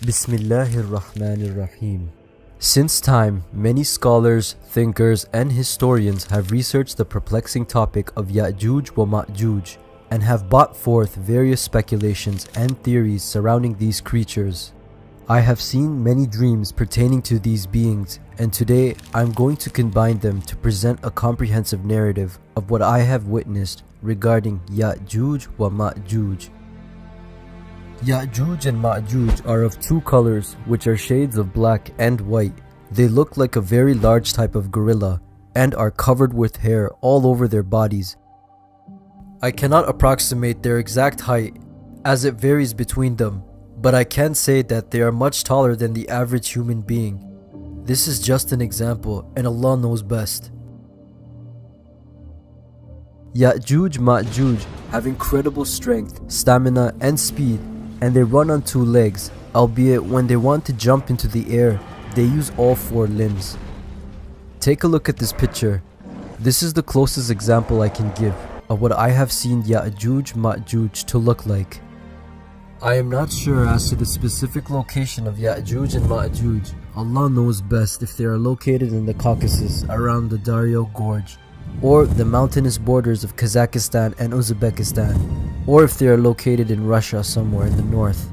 Bismillahir-Rahmanir-Rahim. Since time, many scholars, thinkers, and historians have researched the perplexing topic of Yajuj wa Majuj and have brought forth various speculations and theories surrounding these creatures. I have seen many dreams pertaining to these beings, and today I'm going to combine them to present a comprehensive narrative of what I have witnessed regarding Yajuj wa Majuj. Yajuj and Majuj are of two colors, which are shades of black and white. They look like a very large type of gorilla and are covered with hair all over their bodies. I cannot approximate their exact height as it varies between them, but I can say that they are much taller than the average human being. This is just an example, and Allah knows best. Yajuj Majuj have incredible strength, stamina, and speed, and they run on two legs, albeit when they want to jump into the air, they use all four limbs. Take a look at this picture. This is the closest example I can give of what I have seen Yajuj Majuj to look like. I am not sure as to the specific location of Yajuj and Majuj. Allah knows best if they are located in the Caucasus around the Daryo Gorge, or the mountainous borders of Kazakhstan and Uzbekistan, or if they are located in Russia somewhere in the north.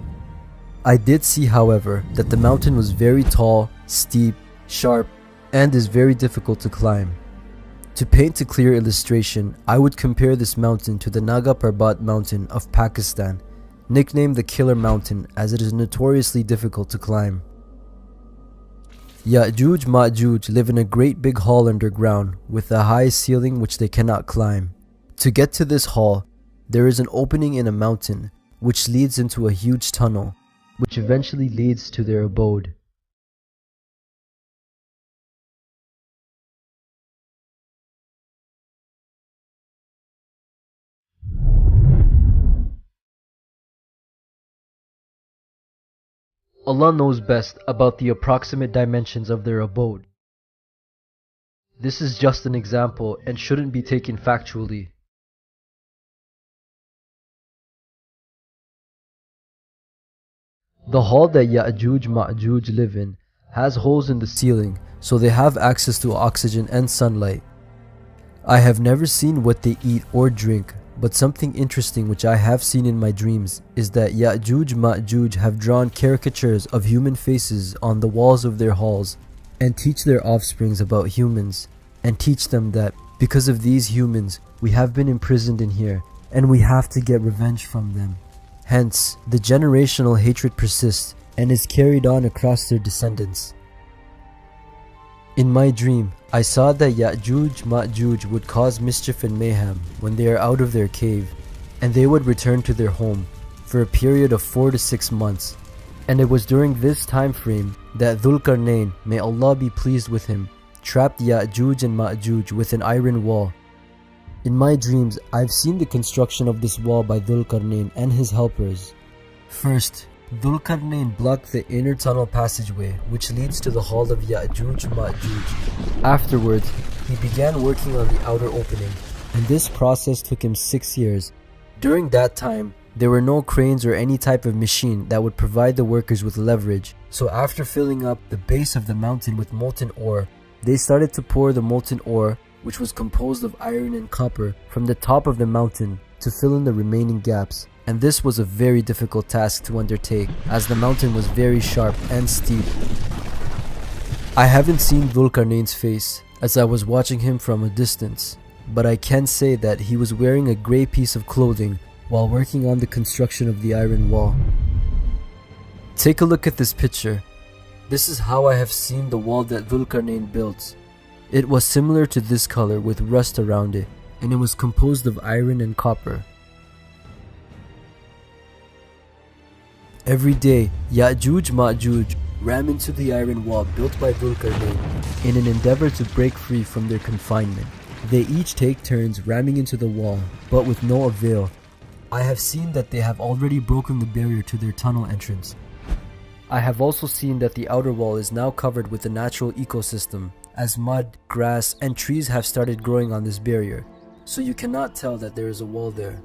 I did see, however, that the mountain was very tall, steep, sharp, and is very difficult to climb. To paint a clear illustration, I would compare this mountain to the Naga Parbat mountain of Pakistan, nicknamed the Killer Mountain as it is notoriously difficult to climb. Yajuj Majuj live in a great big hall underground with a high ceiling which they cannot climb. To get to this hall, there is an opening in a mountain which leads into a huge tunnel, which eventually leads to their abode. Allah knows best about the approximate dimensions of their abode. This is just an example and shouldn't be taken factually. The hall that Yajuj Majuj live in has holes in the ceiling, so they have access to oxygen and sunlight. I have never seen what they eat or drink, but something interesting which I have seen in my dreams is that Yajuj Majuj have drawn caricatures of human faces on the walls of their halls and teach their offsprings about humans, and teach them that because of these humans we have been imprisoned in here and we have to get revenge from them. Hence, the generational hatred persists and is carried on across their descendants. In my dream, I saw that Yajuj Majuj would cause mischief and mayhem when they are out of their cave, and they would return to their home for a period of 4 to 6 months. And it was during this time frame that Dhul-Qarnayn, may Allah be pleased with him, trapped Yajuj and Majuj with an iron wall. In my dreams, I've seen the construction of this wall by Dhul-Qarnayn and his helpers. First, Dhul-Qarnayn blocked the inner tunnel passageway which leads to the hall of Yajuj Majuj. Afterwards, he began working on the outer opening, and this process took him 6 years. During that time, there were no cranes or any type of machine that would provide the workers with leverage, so after filling up the base of the mountain with molten ore, they started to pour the molten ore, which was composed of iron and copper, from the top of the mountain to fill in the remaining gaps. And this was a very difficult task to undertake, as the mountain was very sharp and steep. I haven't seen Dhul-Qarnayn's face, as I was watching him from a distance, but I can say that he was wearing a grey piece of clothing while working on the construction of the iron wall. Take a look at this picture. This is how I have seen the wall that Dhul-Qarnayn built. It was similar to this color with rust around it, and it was composed of iron and copper. Every day, Yajuj Majuj ram into the iron wall built by Dhul-Qarnayn in an endeavor to break free from their confinement. They each take turns ramming into the wall, but with no avail. I have seen that they have already broken the barrier to their tunnel entrance. I have also seen that the outer wall is now covered with a natural ecosystem, as mud, grass, and trees have started growing on this barrier, so you cannot tell that there is a wall there.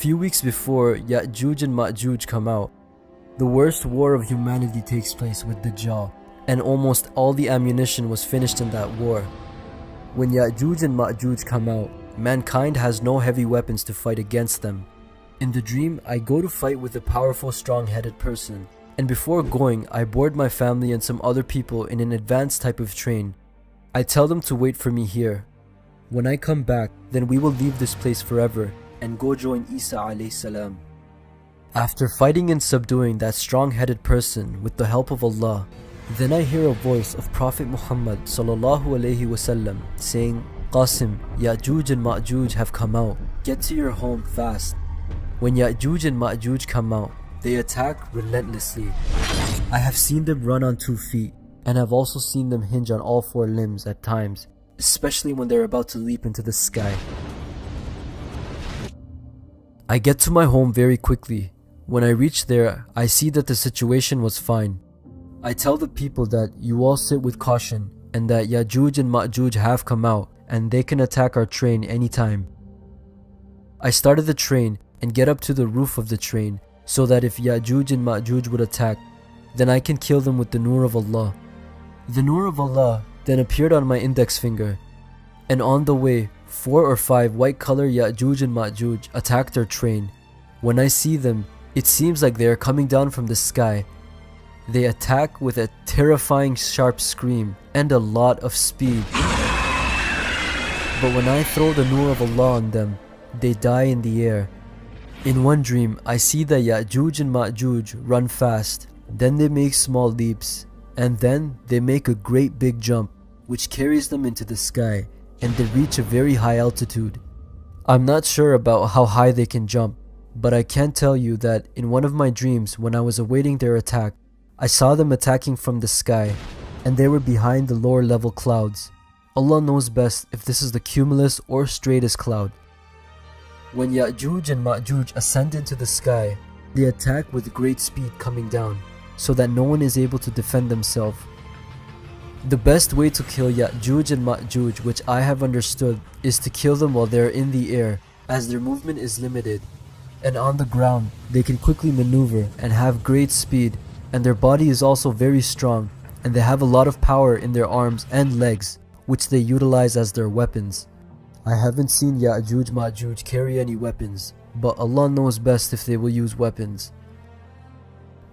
few weeks before Yajuj and Majuj come out, the worst war of humanity takes place with Dajjal, and almost all the ammunition was finished in that war. When Yajuj and Majuj come out, mankind has no heavy weapons to fight against them. In the dream, I go to fight with a powerful, strong-headed person, and before going, I board my family and some other people in an advanced type of train. I tell them to wait for me here. When I come back, then we will leave this place forever and go join Isa alayhi salam. After fighting and subduing that strong-headed person with the help of Allah, then I hear a voice of Prophet Muhammad sallallahu alaihi wasallam saying, Qasim, Yajuj and Majuj have come out. Get to your home fast. When Yajuj and Majuj come out, they attack relentlessly. I have seen them run on 2 feet, and have also seen them hinge on all 4 limbs at times, especially when they're about to leap into the sky. I get to my home very quickly. When I reach there, I see that the situation was fine. I tell the people that you all sit with caution and that Yajuj and Majuj have come out and they can attack our train anytime. I started the train and get up to the roof of the train so that if Yajuj and Majuj would attack, then I can kill them with the Nur of Allah. The Nur of Allah then appeared on my index finger, and on the way, 4 or 5 white-color Yajuj and Majuj attacked our train. When I see them, it seems like they are coming down from the sky. They attack with a terrifying sharp scream and a lot of speed. But when I throw the Nur of Allah on them, they die in the air. In one dream, I see the Yajuj and Majuj run fast, then they make small leaps, and then they make a great big jump, which carries them into the sky, and they reach a very high altitude. I'm not sure about how high they can jump, but I can tell you that in one of my dreams when I was awaiting their attack, I saw them attacking from the sky, and they were behind the lower level clouds. Allah knows best if this is the cumulus or straightest cloud. When Yajuj and Majuj ascend into the sky, they attack with great speed coming down, so that no one is able to defend themselves. The best way to kill Yajuj and Majuj, which I have understood, is to kill them while they are in the air, as their movement is limited. And on the ground, they can quickly maneuver and have great speed, and their body is also very strong, and they have a lot of power in their arms and legs, which they utilize as their weapons. I haven't seen Yajuj Majuj carry any weapons, but Allah knows best if they will use weapons.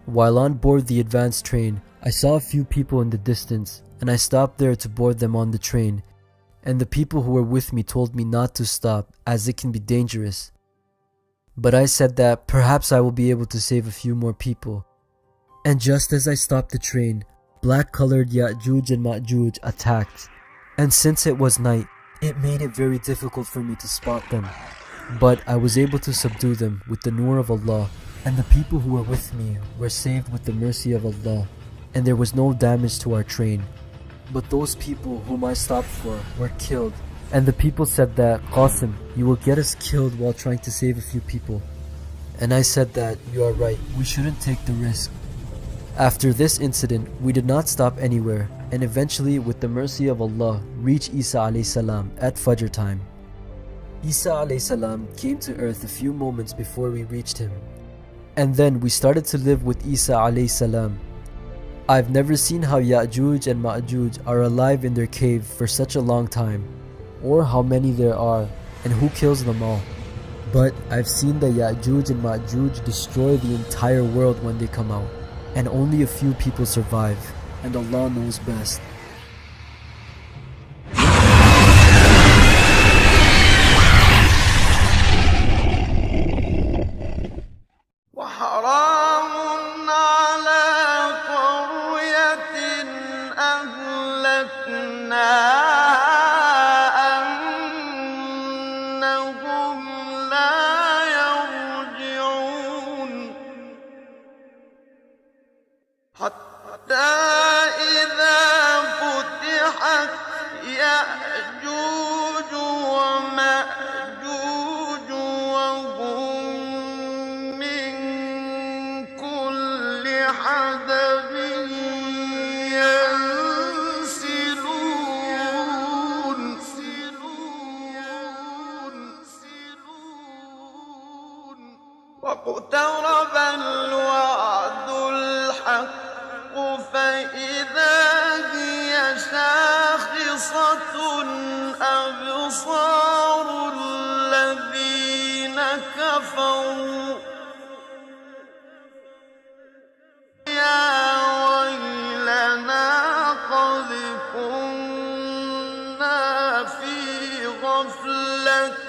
While on board the advanced train, I saw a few people in the distance, and I stopped there to board them on the train, and the people who were with me told me not to stop as it can be dangerous. But I said that perhaps I will be able to save a few more people. And just as I stopped the train, black-colored Yajuj and Majuj attacked, and since it was night, it made it very difficult for me to spot them. But I was able to subdue them with the Nur of Allah, and the people who were with me were saved with the mercy of Allah, and there was no damage to our train. But those people whom I stopped for were killed, and the people said that, Qasim, you will get us killed while trying to save a few people. And I said that, you are right, we shouldn't take the risk. After this incident, we did not stop anywhere, and eventually, with the mercy of Allah, reached Isa alayhi salam at Fajr time. Isa alayhi salam came to earth a few moments before we reached him. And then we started to live with Isa alayhi salam. I've never seen how Yajuj and Majuj are alive in their cave for such a long time, or how many there are, and who kills them all. But I've seen the Yajuj and Majuj destroy the entire world when they come out, and only a few people survive, and Allah knows best. واقترب الوعد الحق فإذا هي شاخصة أبصار الذين كفروا يا ويلنا قد كنا في غفلة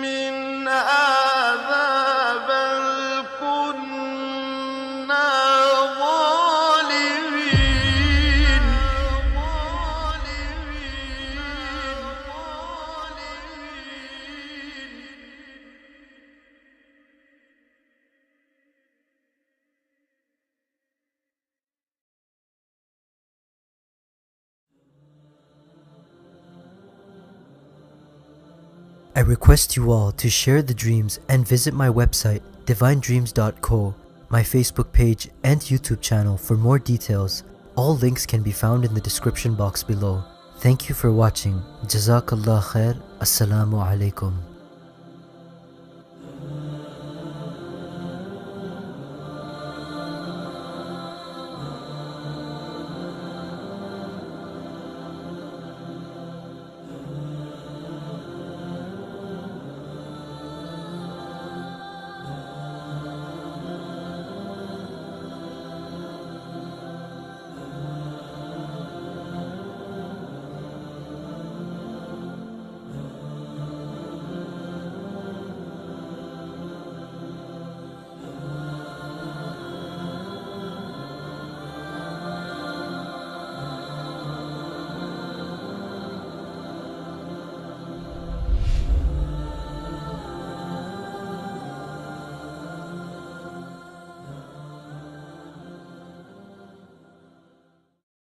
من هذا بل كنا ظالمين. I request you all to share the dreams and visit my website divinedreams.co, my Facebook page and YouTube channel for more details. All links can be found in the description box below. Thank you for watching. Jazakallah khair. Assalamu alaikum.